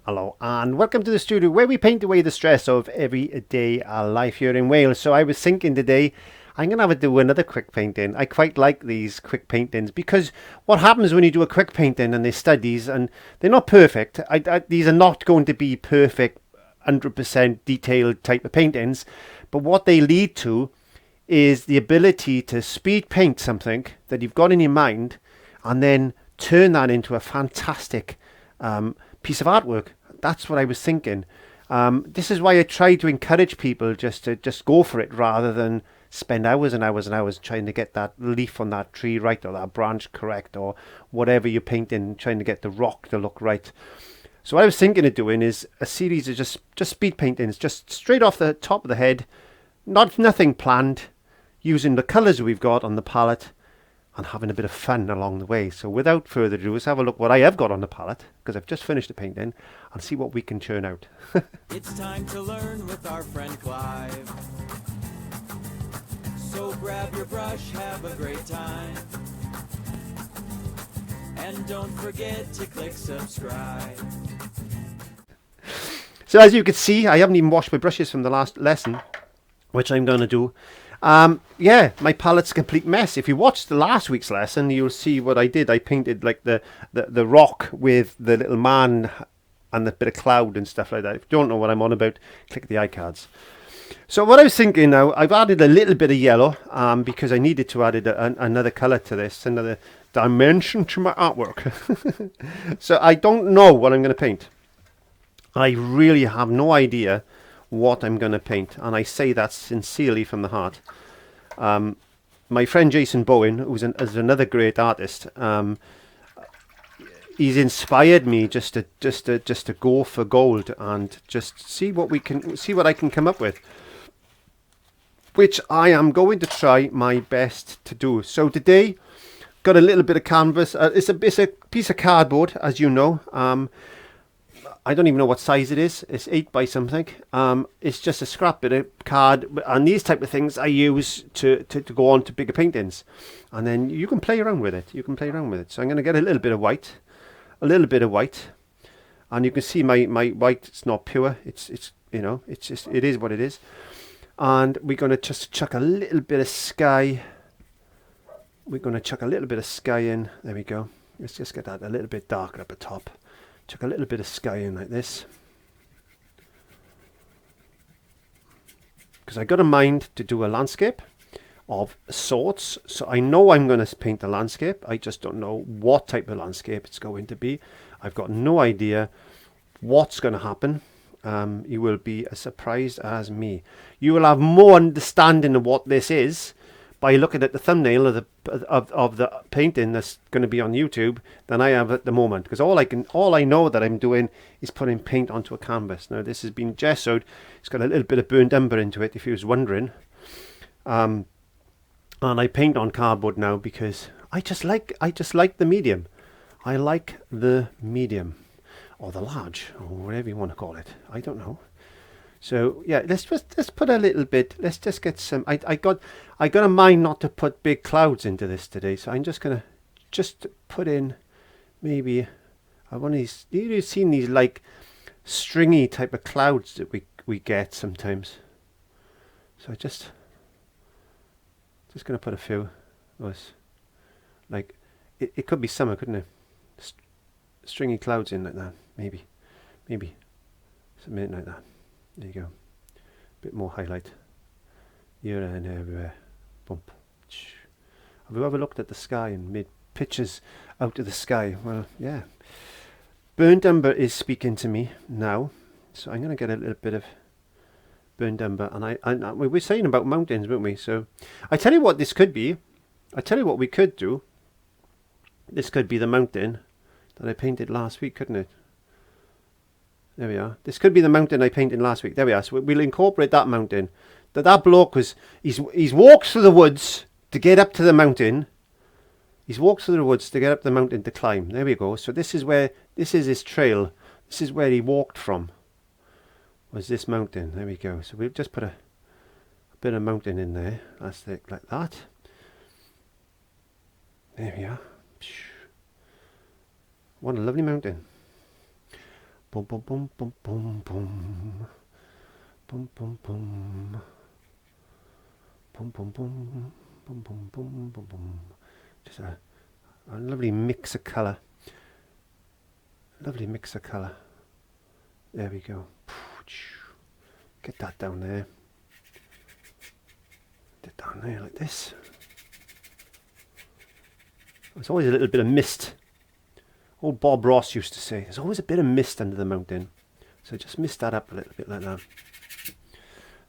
Hello and welcome to the studio where we paint away the stress of everyday life here in Wales. So I was thinking today I'm going to do another quick painting. I quite like these quick paintings because what happens when you do a quick painting and they studies and they're not perfect. These are not going to be perfect 100% detailed type of paintings, but what they lead to is the ability to speed paint something that you've got in your mind and then turn that into a fantastic piece of artwork. That's what I was thinking. This is why I try to encourage people just to go for it rather than spend hours and hours and hours trying to get that leaf on that tree right or that branch correct or whatever you're painting, trying to get the rock to look right. So what I was thinking of doing is a series of just speed paintings, just straight off the top of the head, nothing planned, using the colours we've got on the palette and having a bit of fun along the way. So without further ado, let's have a look what I have got on the palette, because I've just finished the painting, and see what we can churn out. It's time to learn with our friend Clive. So grab your brush, have a great time. And don't forget to click subscribe. So as you can see, I haven't even washed my brushes from the last lesson, which I'm going to do. Yeah, my palette's a complete mess. If you watched the last week's lesson, you'll see what I did. I painted like the rock with the little man and the bit of cloud and stuff like that. If you don't know what I'm on about, click the iCards. So what I was thinking now, I've added a little bit of yellow because I needed to add another colour to this, another dimension to my artwork. So I don't know what I'm going to paint. I really have no idea what I'm going to paint, and I say that sincerely from the heart. My friend Jason Bowen, is another great artist, he's inspired me just to go for gold and just see what I can come up with, which I am going to try my best to do. So today, got a little bit of canvas. It's a piece of cardboard, as you know. I don't even know what size it is. It's 8 by something. It's just a scrap bit of card, and these type of things I use to go on to bigger paintings, and then you can play around with it. So I'm going to get a little bit of white, and you can see my white. It's not pure. It's you know, it's just, it is what it is. And we're going to just chuck a little bit of sky. We're going to chuck a little bit of sky in. There we go. Let's just get that a little bit darker at the top. Chuck a little bit of sky in like this, because I got a mind to do a landscape of sorts. So I know I'm going to paint a landscape. I just don't know what type of landscape it's going to be. I've got no idea what's going to happen. You will be as surprised as me. You will have more understanding of what this is by looking at the thumbnail of the painting that's going to be on YouTube than I have at the moment, because all I know that I'm doing is putting paint onto a canvas. Now this has been gessoed. It's got a little bit of burnt umber into it, if you was wondering. And I paint on cardboard now because I just like the medium. I like the medium, or the large, or whatever you want to call it. I don't know. So yeah, let's put a little bit. Let's just get some. I got a mind not to put big clouds into this today, so I'm just gonna put in maybe one of these. You've seen these like stringy type of clouds that we get sometimes. So just gonna put a few. Like it could be summer, couldn't it? Stringy clouds in like that, maybe something like that. There you go. A bit more highlight. Here and everywhere. Bump. Have you ever looked at the sky and made pictures out of the sky? Well, yeah. Burnt umber is speaking to me now. So I'm going to get a little bit of burnt umber. And we were saying about mountains, weren't we? So I tell you what this could be. I tell you what we could do. This could be the mountain that I painted last week, couldn't it? There we are. This could be the mountain I painted last week. There we are. So we'll incorporate that mountain. That bloke he's walked through the woods to get up to the mountain. He's walked through the woods to get up the mountain to climb. There we go. So this is his trail. This is where he walked from. Was this mountain. There we go. So we'll just put a bit of mountain in there. That's it, like that. There we are. What a lovely mountain. Boom, boom, boom, boom, boom, boom. Boom, boom, boom. Boom, boom, boom. Boom, boom, boom, boom, boom. Just a lovely mix of colour. Lovely mix of colour. There we go. Get that down there. Get down there like this. There's always a little bit of mist. Old Bob Ross used to say, there's always a bit of mist under the mountain. So just mist that up a little bit like that.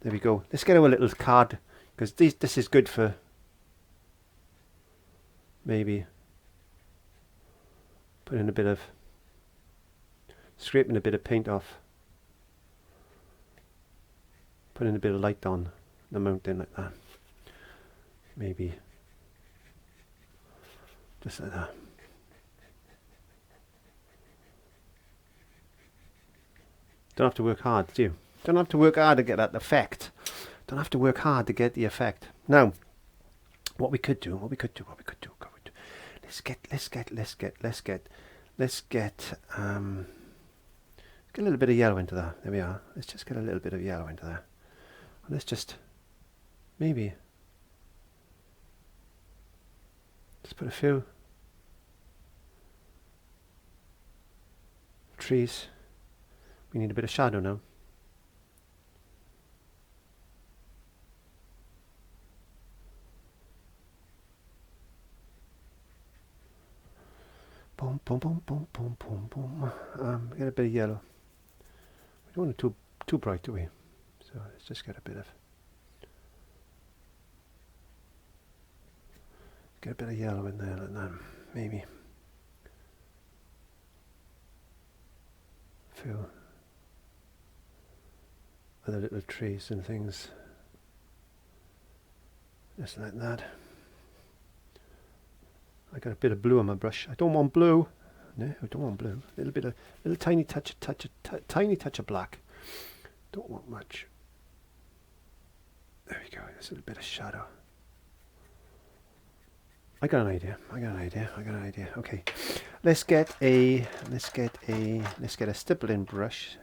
There we go. Let's get our little card, because this is good for maybe putting a bit of, scraping a bit of paint off. Putting a bit of light on the mountain like that. Maybe just like that. Don't have to work hard, do you? Don't have to work hard to get that effect. Don't have to work hard to get the effect. Now, what we could do, let's get a little bit of yellow into that. There we are. Let's just get a little bit of yellow into there. And let's just maybe just put a few trees. We need a bit of shadow now. Boom, boom, boom, boom, boom, boom, boom. Get a bit of yellow. We don't want it too bright, do we? So let's just get a bit of yellow in there like that, maybe. A few other little trees and things, just like that. I got a bit of blue on my brush. I don't want blue. No, I don't want blue. Little tiny touch of black. Don't want much. There we go. There's a little bit of shadow. I got an idea. Okay, let's get a stippling brush.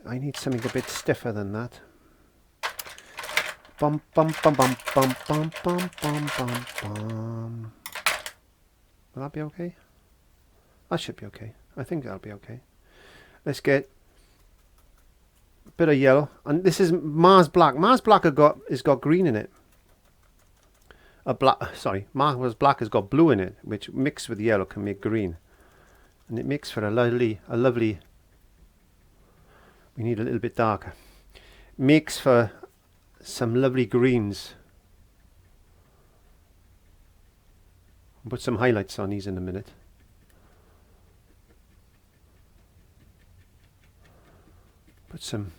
I need something a bit stiffer than that. Bum bum bum bum bum bum bum bum bum bum. Will that be okay? That should be okay. I think that'll be okay. Let's get a bit of yellow, and this is Mars Black. Mars Black has got green in it. Mars Black has got blue in it, which mixed with yellow can make green, and it makes for a lovely. We need a little bit darker. Makes for some lovely greens. I'll put some highlights on these in a minute. Put some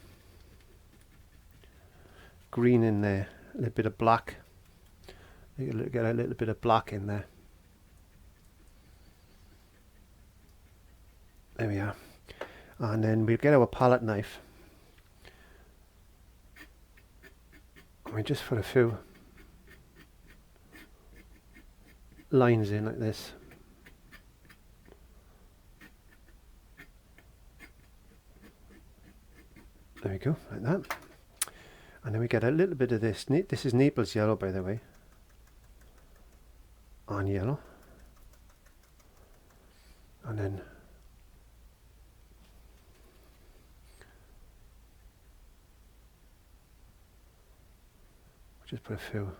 green in there, a little bit of black. Get a little bit of black in there. There we are. And then we'll get our palette knife. And we just put a few lines in like this. There we go, like that. And then we get a little bit of this. This is Naples yellow, by the way. On yellow. And then just put a few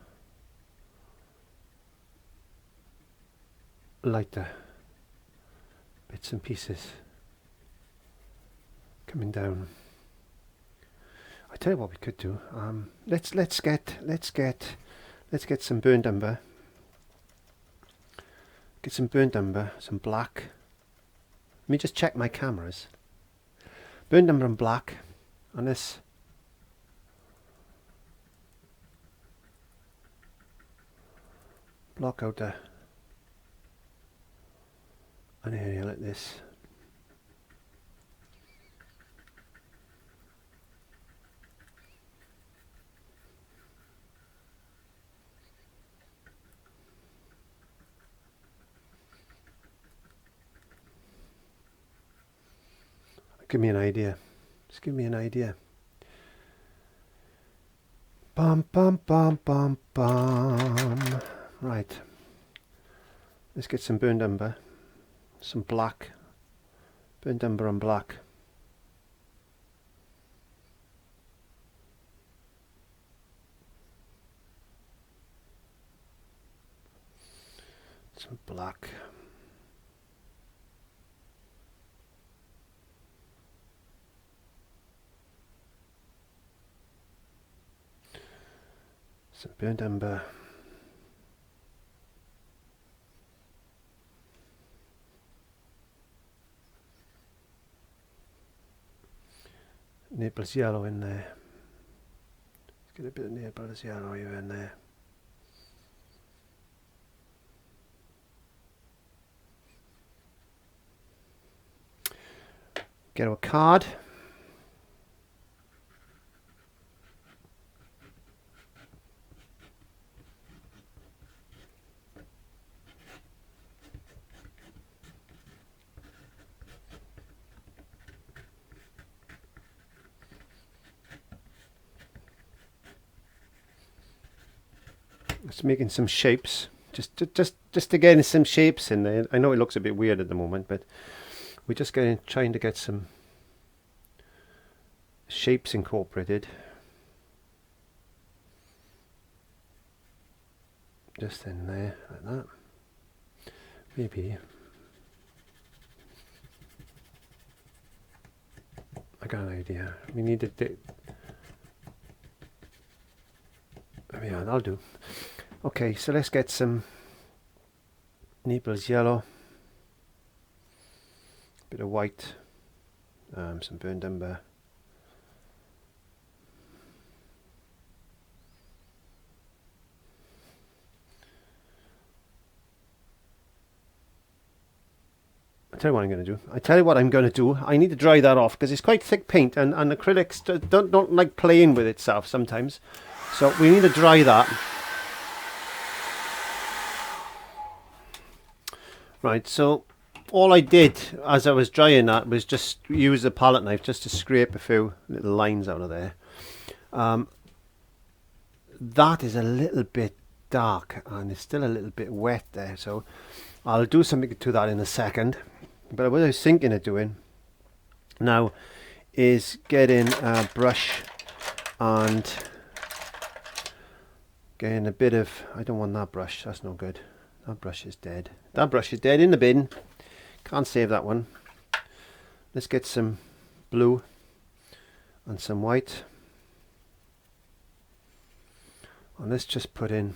lighter bits and pieces coming down. I tell you what we could do. Let's get some burnt umber. Get some burnt umber, some black. Let me just check my cameras. Burnt umber and black on this. Block out an area like this. Give me an idea. Just give me an idea. Bum bum bum bum bum. Right. Let's get some burnt umber. Some black. Burnt umber and black. Some black. Some burnt umber. Naples yellow in there. Let's get a bit of Naples yellow here in there. Get our card. Just making some shapes, just to get some shapes in there. I know it looks a bit weird at the moment, but we're just trying to get some shapes incorporated. Just in there, like that. Maybe. I got an idea. We need to. Yeah, that'll do. Okay, so let's get some Naples yellow, bit of white, some burnt umber. I tell you what I'm going to do. I need to dry that off because it's quite thick paint, and acrylics don't like playing with itself sometimes. So we need to dry that. Right, so all I did as I was drying that was just use the palette knife just to scrape a few little lines out of there. That is a little bit dark and it's still a little bit wet there, so I'll do something to that in a second. But what I was thinking of doing now is getting a brush and getting a bit of, I don't want that brush, that's no good. That brush is dead. That brush is dead, in the bin. Can't save that one. Let's get some blue and some white. And let's just put in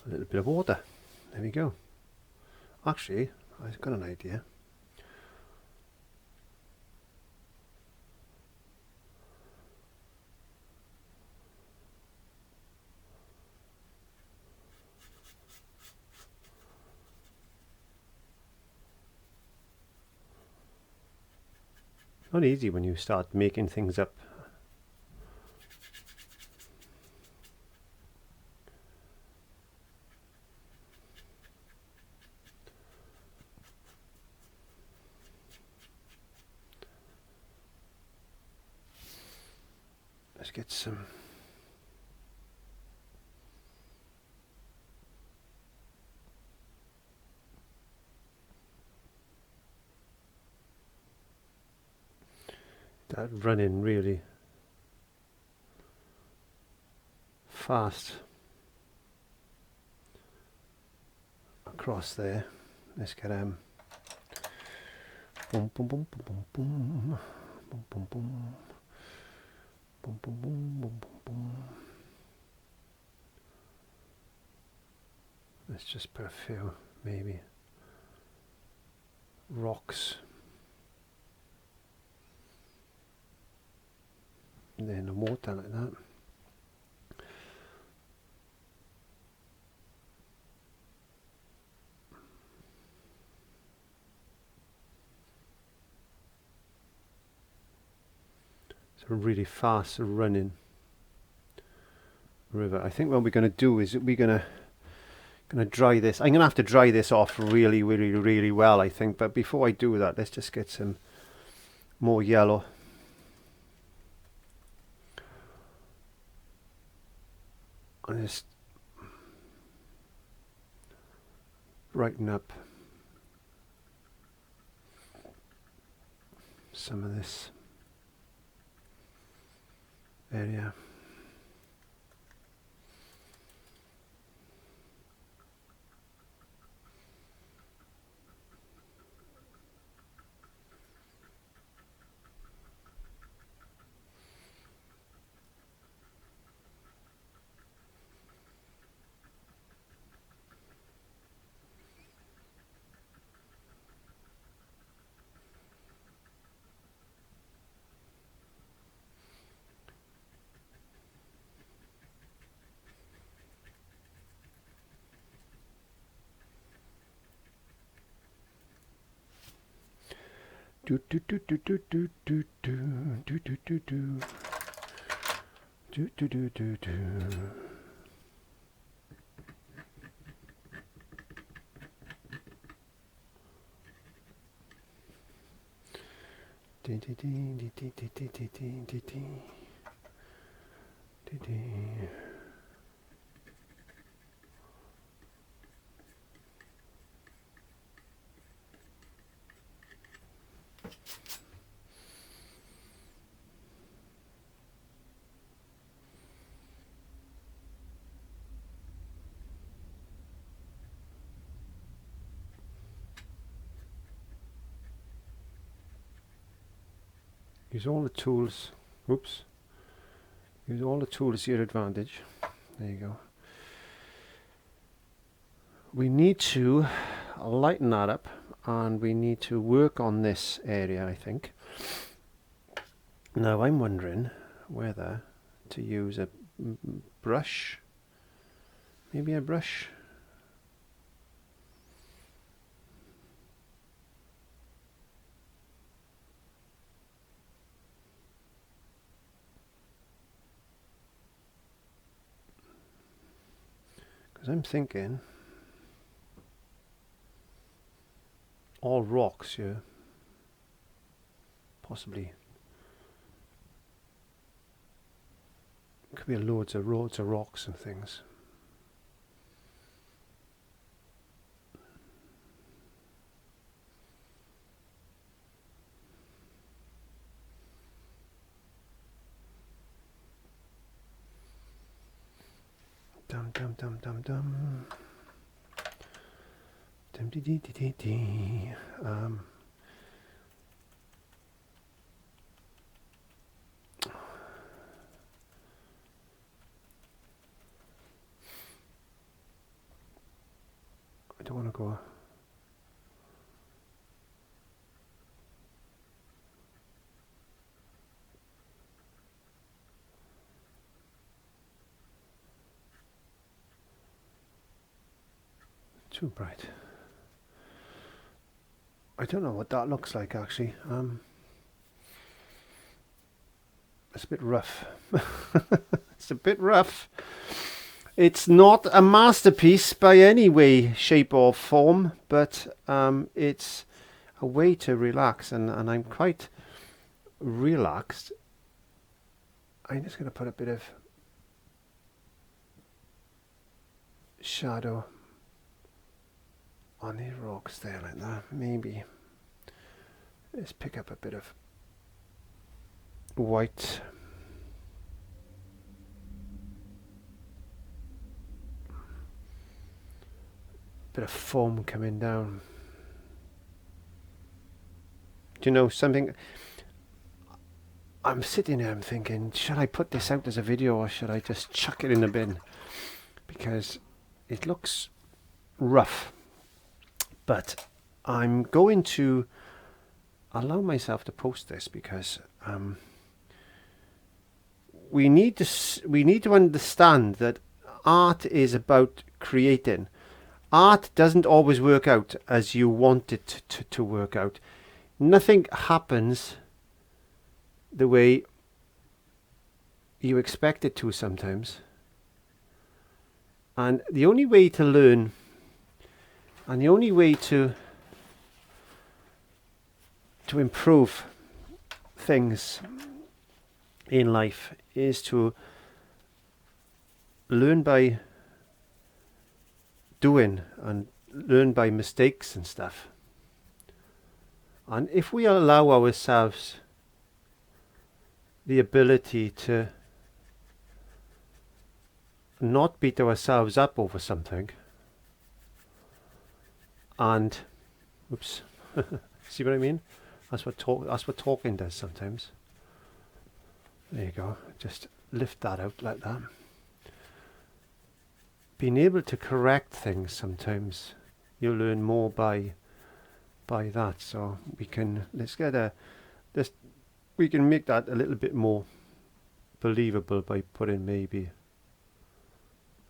a little bit of water. There we go. Actually, I've got an idea. Not easy when you start making things up. Let's get some that running really fast across there. Let's get boom boom boom boom boom boom boom boom boom. Boom, boom, boom, boom, boom, boom. Let's just put a few, maybe, rocks. And then the water like that. It's a really fast running river. I think what we're going to do is we're going to dry this. I'm going to have to dry this off really, really, really well, I think. But before I do that, let's just get some more yellow. And just brighten up some of this area. Do do do do do do do do do do do do do do do do do. Use all the tools. Oops. Use all the tools to your advantage. There you go. We need to lighten that up, and we need to work on this area, I think. Now I'm wondering whether to use a brush. Maybe a brush. I'm thinking all rocks here, possibly. Could be loads of rocks and things. Dum dum dum dum dum. Dum dee dee dee dee dee. I don't want to go. Too bright. I don't know what that looks like actually. It's a bit rough. It's a bit rough. It's not a masterpiece by any way, shape or form, but it's a way to relax, and I'm quite relaxed. I'm just going to put a bit of shadow on these rocks there like that. Maybe let's pick up a bit of white. Bit of foam coming down. Do you know something? I'm sitting there, I'm thinking, should I put this out as a video or should I just chuck it in the bin? Because it looks rough. But I'm going to allow myself to post this because we need to understand that art is about creating. Art doesn't always work out as you want it to work out. Nothing happens the way you expect it to sometimes. And the only way to learn and the only way to improve things in life is to learn by doing and learn by mistakes and stuff. And if we allow ourselves the ability to not beat ourselves up over something and oops see what I mean? That's what talking does sometimes. There you go. Just lift that out like that. Being able to correct things sometimes, you learn more by that. So we can we can make that a little bit more believable by putting maybe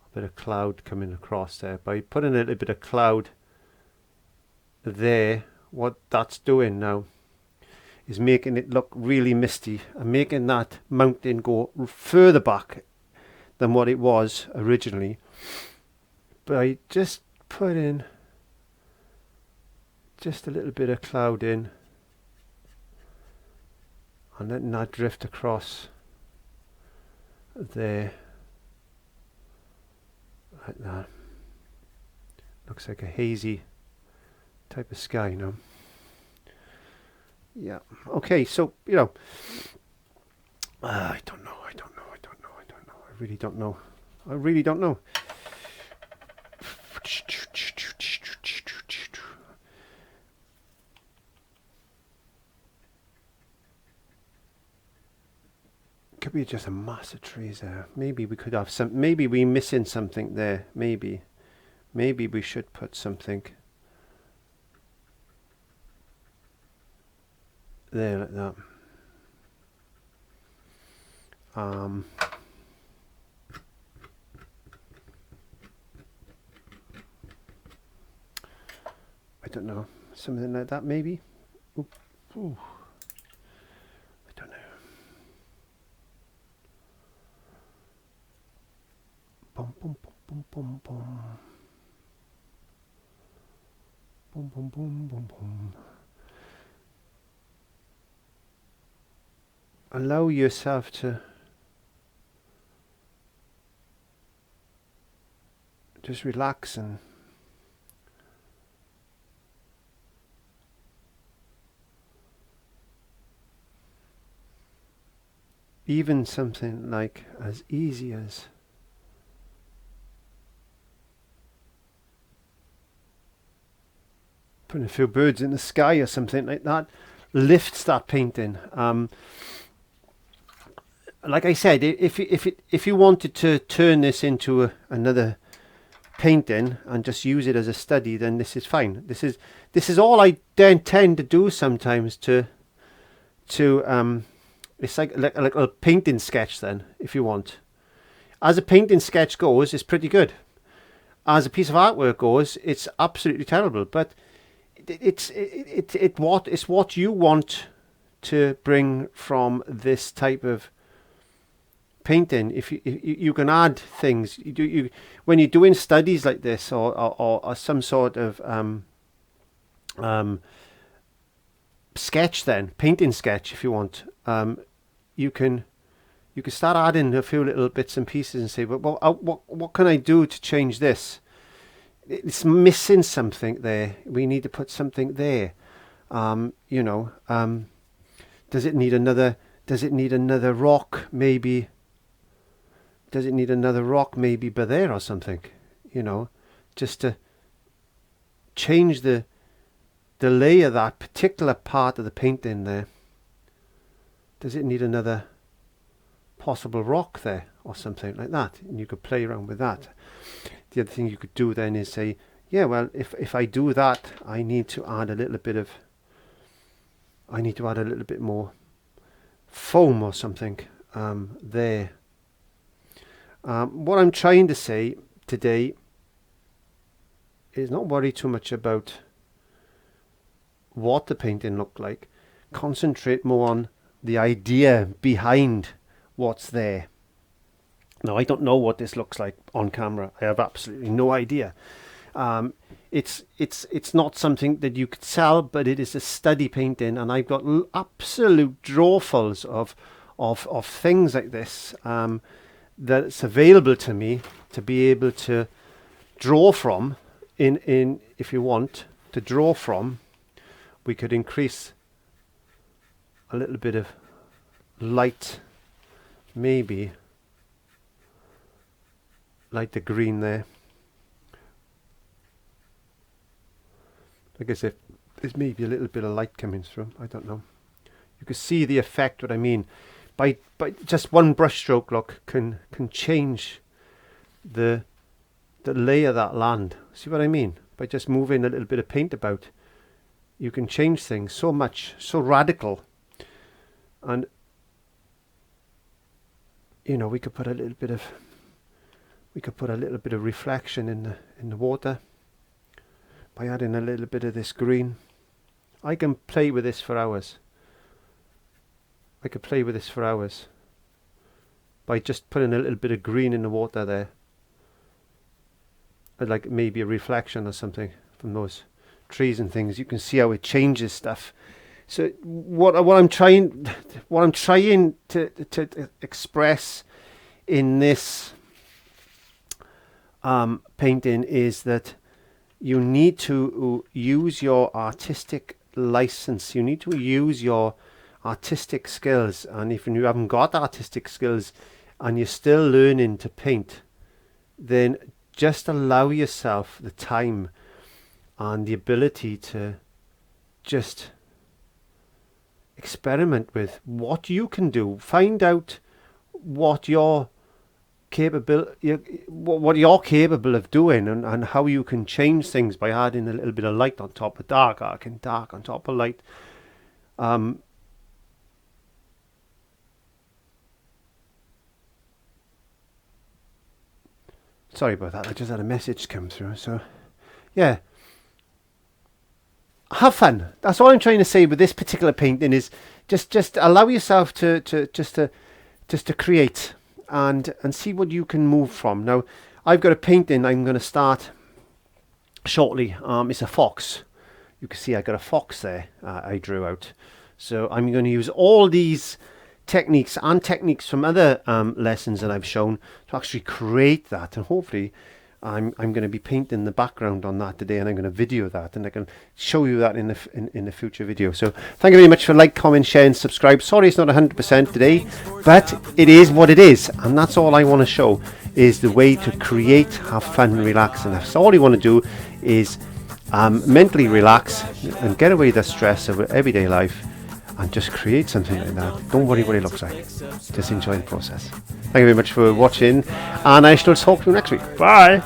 a bit of cloud coming across there. By putting a little bit of cloud there, what that's doing now is making it look really misty and making that mountain go further back than what it was originally. By just putting just a little bit of cloud in and letting that drift across there like that. Looks like a hazy type of sky now. Yeah. Okay. So I don't know. I really don't know. I really don't know. Could be just a mass of trees there. Maybe we could have some. Maybe we're missing something there. Maybe we should put something there like that. I don't know, something like that maybe. Ooh. I don't know. Boom, boom, boom, boom, boom, boom, boom, boom, boom, boom. Allow yourself to just relax and even something like as easy as putting a few birds in the sky or something like that lifts that painting. Like I said, if you wanted to turn this into another painting and just use it as a study, then this is fine. This is all I then tend to do sometimes to it's like a painting sketch then, if you want. As a painting sketch goes, it's pretty good. As a piece of artwork goes, it's absolutely terrible. But it's what you want to bring from this type of painting. If you can add things, you when you're doing studies like this or some sort of sketch, then painting sketch, if you want, you can start adding a few little bits and pieces and say, well, what can I do to change this? It's missing something there. We need to put something there. Does it need another rock maybe? Does it need another rock maybe by there or something? Just to change the layer, that particular part of the painting there. Does it need another possible rock there or something like that? And you could play around with that. The other thing you could do then is say, yeah, well, if I do that, I need to add a little bit more foam or something there. What I'm trying to say today is not worry too much about what the painting looked like. Concentrate more on the idea behind what's there. Now, I don't know what this looks like on camera. I have absolutely no idea. It's not something that you could sell, but it is a study painting, and I've got absolute drawfuls of things like this that's available to me to be able to draw from. In if you want to draw from, we could increase a little bit of light, maybe like the green there. Like I said, there's maybe a little bit of light coming through. I don't know. You can see the effect. What I mean, by just one brush stroke, look, can change the lay of that land. See what I mean? By just moving a little bit of paint about, you can change things so much, so radical. And you know, we could put a little bit of reflection in the water by adding a little bit of this green. I can play with this for hours. I could play with this for hours by just putting a little bit of green in the water there. Like maybe a reflection or something from those trees and things. You can see how it changes stuff. So what I'm trying to express in this painting is that you need to use your artistic license. You need to use your artistic skills. And if you haven't got artistic skills and you're still learning to paint, then just allow yourself the time and the ability to just experiment with what you can do. Find out what you're capable of doing, and how you can change things by adding a little bit of light on top of dark, and dark on top of light. Sorry about that, I just had a message come through. So yeah, have fun. That's all I'm trying to say with this particular painting, is just allow yourself to create and see what you can move from. Now, I've got a painting I'm going to start shortly. It's a fox. You can see I got a fox there I drew out. So I'm going to use all these techniques and techniques from other lessons that I've shown to actually create that, and hopefully I'm going to be painting the background on that today, and I'm going to video that, and I can show you that in the future video. So thank you very much for like, comment, share and subscribe. Sorry it's not 100% today, but it is what it is, and that's all I want to show, is the way to create, have fun and relax. And that's all you want to do is mentally relax and get away the stress of everyday life and just create something like that. Don't worry what it looks like, just enjoy the process. Thank you very much for watching, and I shall talk to you next week. Bye.